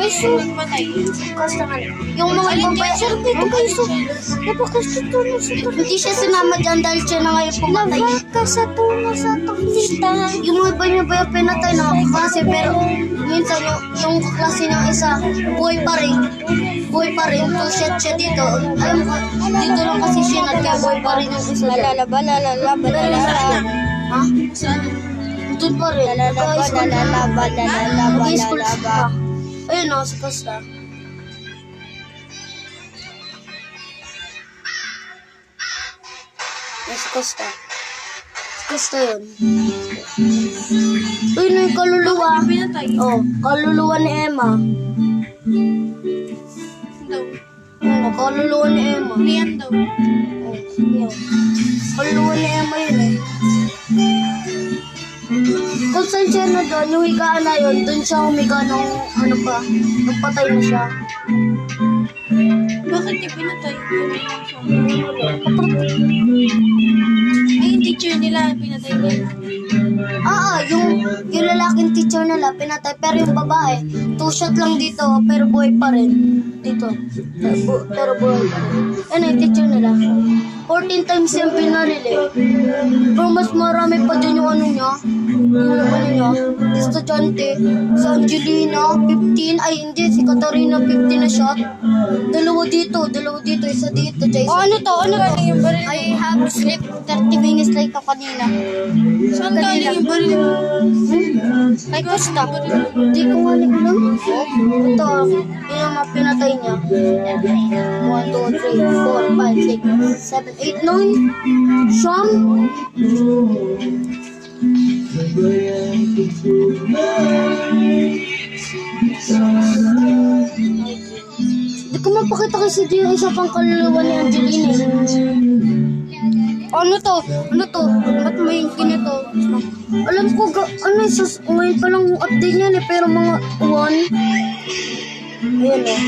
guys, so, Costa nga. Yung mga ibang bayan, sir, dito guys, so, napakastutunan sa to. Hindi siya sinama dyan dahil siya na ngayon pumatay. Napakasatunan sa to. Yung mga ibang bayan pinatay na kasi, pero minsan yung klase ng isa, buhay pa rin. Buhay pa rin, to shot siya dito. Alam ko, dito lang kasi siya kaya buhay pa rin yung isa dyan. Ha? Doon pa rin. Mag-i-school siya. Ayun o, sa Costa. Sa Costa. Sa Costa yun. Uy, na yung kaluluwa. Oh, kaluluwa ni Emma. Ano, kaluluwa ni Emma. Riyan daw. Oh, yun. Kaluluwa ni Emma yun eh. Kung saan siya na doon, yung higaan na yun, doon siya humiga nung ano pa, nagpatay na siya. Bakit di pinatay? Ay, yung teacher nila, pinatay nila. Yung lalaking teacher nila, pinatay, pero yung babae, 2 shot lang dito, pero buhay pa rin. Dito. Pero buhay pa rin. Ano yung teacher nila? 14 times yung pinaril eh. Pero mas marami pa din yung ano niya. Yung ano niya. Estudyante. Si Angelina, 15. Ay, hindi. Si Katarina, 15 na shot. Dalawa dito. Isa dito. Oh, ano to? Ano galing yung baril? I have slept 30 minutes like ako kanina. Saan galing yung baril mo? Kay Costa. Hindi ko nga alam. Ito, yun ang mga pinatay niya. 1, 2, 3, 4, 5, 6, 7, 8, 9. Siyam. Hindi ko mapakita kasi di yung isa pang kaluluwa ni Angelina. Ano to? Ba't may ganito? Alam ko, ngayon pa lang yung update niyan eh, pero mga 1. Ayan eh.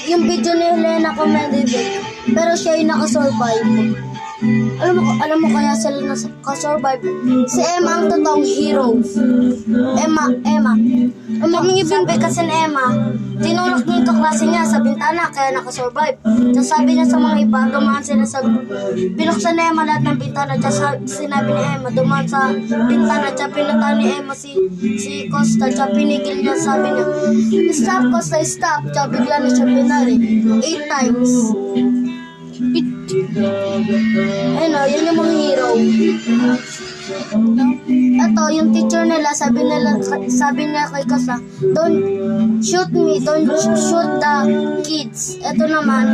Yung video ni Helena Comedivic, pero siya yung nakasurvive. Alam mo kaya sila nakasurvive? Si Emma ang totoong hero. Emma. Kaming ibinbay kasi ni Emma, tinulak niya yung kaklase niya sa bintana kaya nakasurvive. Tapos sabi niya sa mga iba, dumaan sila sa... Binuksan ni Emma lahat ng bintana. Tapos sinabi ni Emma, dumaan sa bintana. Tapos pinuntahan ni Emma si Costa. Tapos pinigil niya, sabi niya, stop Costa, stop. Tapos bigla na siya pinari. 8 times. Ayun o, yun yung mga hero. Ito, yung teacher nila, sabi niya kay Costa, don't shoot me, don't shoot the kids. Ito naman,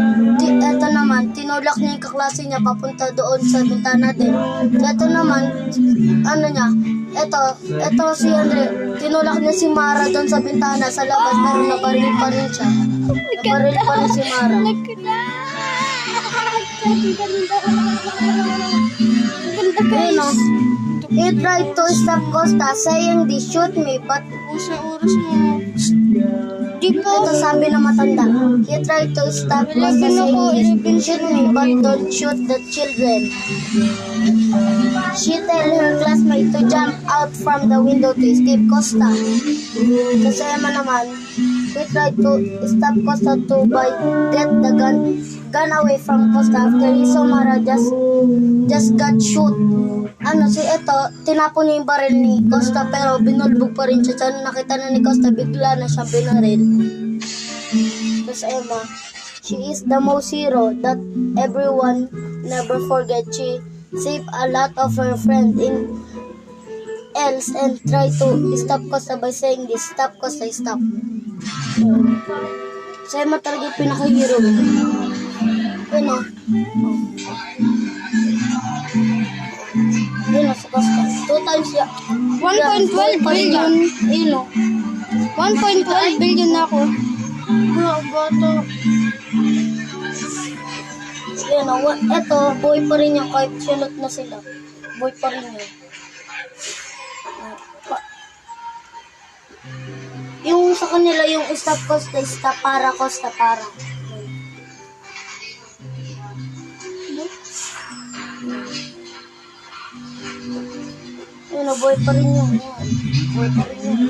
tinulak niya yung kaklase niya papunta doon sa bintana din. Ito naman, ano niya, ito si Andre, tinulak niya si Mara doon sa bintana sa labas, pero nabaril pa rin siya. Nabaril pa rin si Mara. Ayun, he tried to stop Costa saying they shoot me but Oras mo. ito sabi na matanda. He tried to stop Costa saying they shoot me but don't shoot the children. She tell her classmate to jump out from the window to escape Costa. Kasi naman, he tried to stop Costa to get the gun away from Costa after he saw Mara just got shoot. Tinapon niya yung baril ni Costa pero binulbog pa rin siya. Sana nakita na ni Costa, bigla na siya binaril. Tapos Emma, she is the most hero that everyone never forget. She saved a lot of her friends else and try to stop Costa by saying this, stop Costa, stop. So Emma talaga yung pinaka-hero. Yun o. Yun o, sa Costa. 2 times ya. 1.12 billion. Yun o. 1.12 billion na ako. Bro, ang bata. Yun o. Eto, buhay pa rin yan kahit sunod na sila. Buhay pa rin yan. Yung sa kanila, yung stop Costa, stop para Costa, para. Yun o, buhay pa rin yan. Buhay pa rin yan.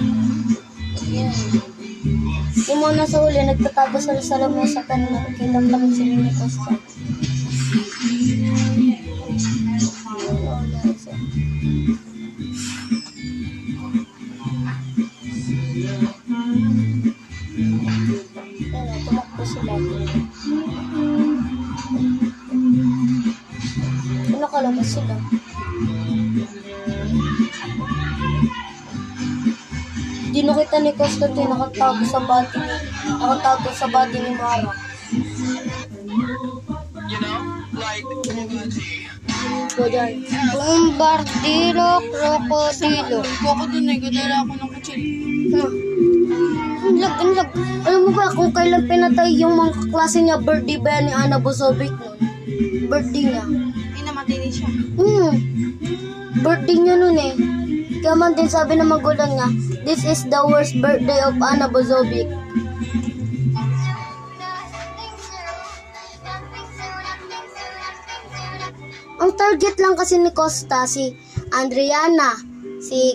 Yan. Yung mga nasa huli, nagtatago sila sa lamesa pero nakikita lang sila ni Costa. Ayan, tumakbo sila. Nakalabas sila. Di nakita ni Constantine nakatago sa body ni Mara. So, dyan. Bombardiro, krokodilo. Ako dun eh, gadala ako ng kutsilyo. Ang lag. Alam mo ba kung kailan pinatay yung mga klase niya, birthday ba yan ni Ana Bozovic nun? Birthday niya. Hindi namatay din siya. Birthday niya nun eh. Kaya man din sabi ng magulang niya, this is the worst birthday of Ana Bozovic. Ang target lang kasi ni Costa si Andriana, si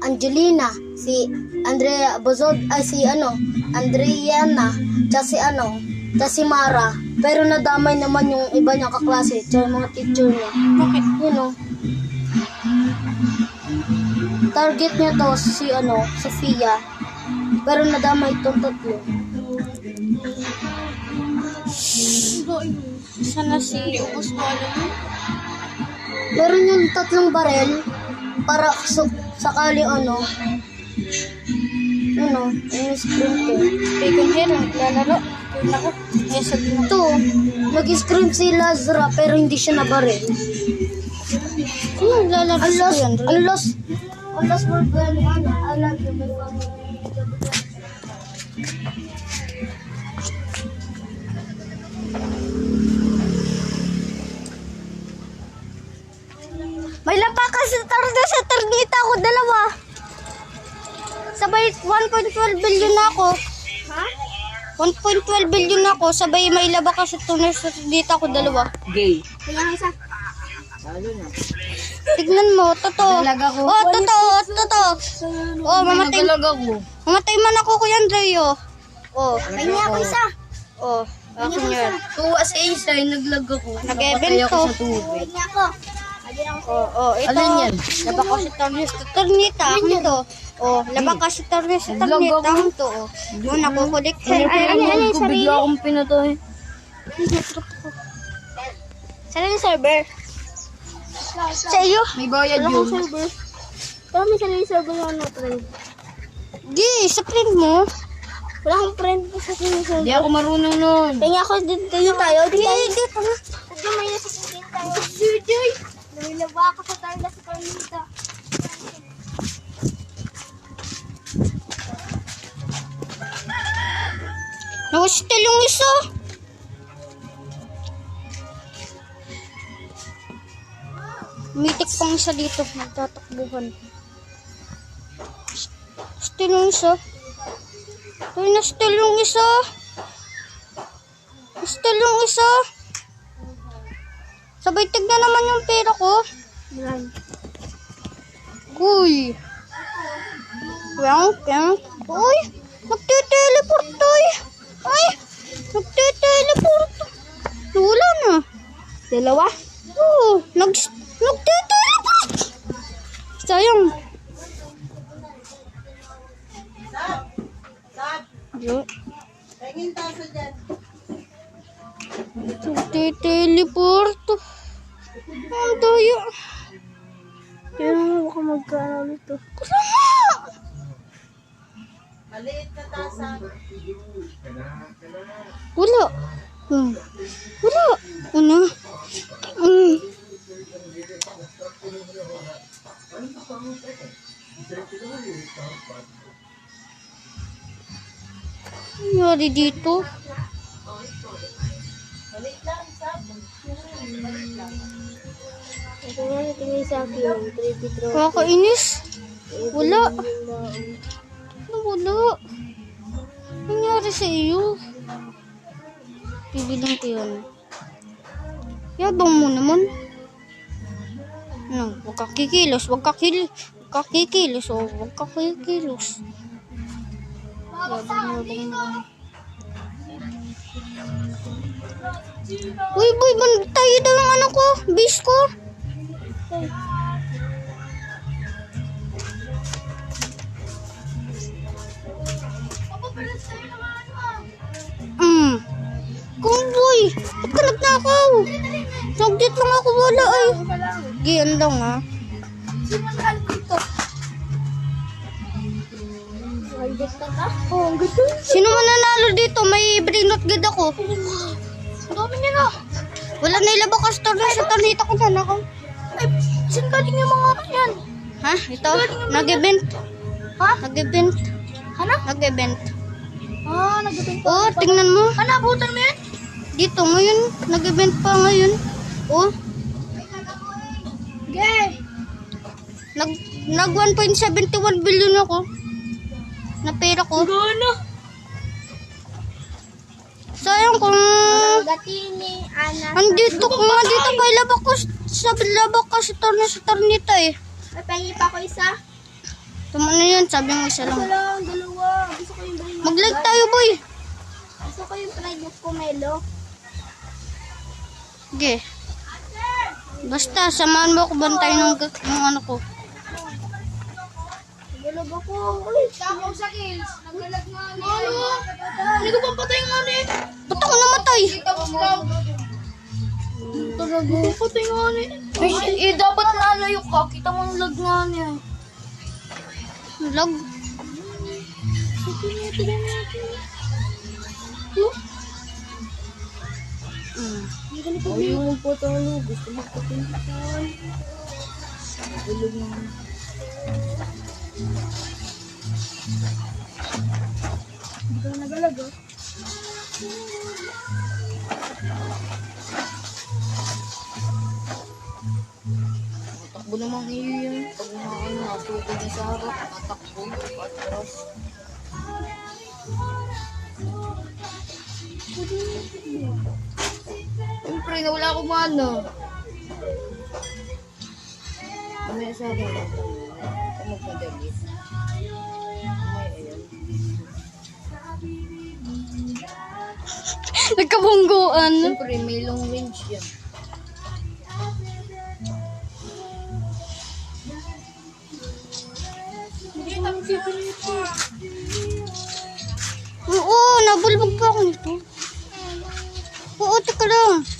Angelina, si Andrea Bozovic, Andriana, tsaka si Mara. Pero nadamay naman yung iba niyang kaklase, tsaka yung mga teacher niya. Bakit? You know. Target niya to si Sofia. Pero nadamay itong tatlo. Sana si... Ubus ko alam mo. Meron yung 3 barel para sakali yung sprinter. Bacon hero, naglalaro. Yun ako. Kaya sabi mo. Ito, nag-scream si Lazara pero hindi siya nabarel. Sino naglalaro Ang si last, Kuya Andre? ang last word ko yan, I love you, my family. May lapakan sa Ternita ako, 2. Sabay 1.12 billion na ako. Ha? 1.12 billion na ako. Sabay may laba ka sa tuner sa dito ako 2. Gay. Kaya isa. Tignan mo, totoo. Nalaga ko. Oh, totoo. Oh, mamatay. ako. Mamatay man ako, Kuya Andre, oh. Oh, Kanya ako isa. oh. Akin yun. Tuwa sa isa, naglag ako. Nag-event ko. Kanya ako. Oh, ito. Alin yan? Laba ka sa tuner sa Ternita. Akin to. Oh, laba ka sa tuner sa Ternita. Akin to, oh. Yung nakukulik. Ay, sarili. Bigla akong pinatoy. Saan yung server? Sa iyo. May bayad yun. Server. Pero may sarili server yung friend. Di, sa print mo. Wala akong friend sa sarili server. Hindi ako marunong nun. Kaya ako dito tayo. Dito tayo. Kasi may nasisigil tayo. Joy! Namilaba ako sa tarla sa Carlita. Nakastil yung isa. Mitik pang isa dito. Nagtatakbuhan. Still yung isa. Uy, na-still yung isa. Still yung isa. Sabay tignan naman yung pera ko. Uy. Uy, nagtiteleport tayo. Ay, nagtiteleport. Wala na. 2? Oo, nagtiteleport. Sayang. Nagtiteleport. Ang daya. Kaya nga baka magkano nito. Wala. Wala. Ano? Nangyari dito? Ito nga natingin sa akin yung 3 Kakainis. Wala. Ano wala? Nangyari sa iyo? Bibilang ko yan. Yabang mo naman. Ano? Huwag ka kikilos. Huwag ka kikilos. Oh, huwag ka kikilos. Uy, boy, tayo daw ng ano ko, base ko. Kung boy, ba't ka nagnakaw? Saglit lang ako, wala ay. Gian lang ha. Sino man nanalo dito? May brinot gid ako. Dami niya na. Wala na ilaba ka sa tornita ko na ako. Ay, saan galing yung mga yan? Ha? Ito? Nag-event. Ha? Nag-event. Ano? Nag-event. Ah, nag-event Oh, tingnan mo. Ano, abutan mo yan? Dito ngayon. Nag-event pa ngayon. Oh, Gay! nag 1.71 billion ako. Na pera ko. Gana! Sayang kung Gatini, Ana. andito kung andito pa ilaba ko sa tornita eh. May pengi pa ako isa. Tama na yan, sabi mo isa lang. Lang, dalawa. Gusto ko yung brain. Mag-like tayo boy. Gusto ko yung fried ng pomelo. Sige. Basta, samahan mo ako bantay ng ano ko. Nagalag ako. Uy, takaw sa kills. Nagalag nga ni. Ano? Hindi ko pang patay nga ni. Ba't ako namatay? Tapos lang. Talaga. Patay nga ni. Eh, dapat nalayo ka. Kita mo ang lag nga niya. Lag. Ayaw mo patalo. Gusto mo patay. Nagalag nga. Hindi ka nagalag ah. Takbo naman iyo yan. Pag nakasugod niya sa harap, natakbo. Patras. Siyempre, nawala akong mana. Mamaya sa akin. Kung magmadali. Mamaya, ayan. Nagkabungguan. Siyempre, may long range yan. Oo, nabulbog pa ako nito. Oo, teka lang.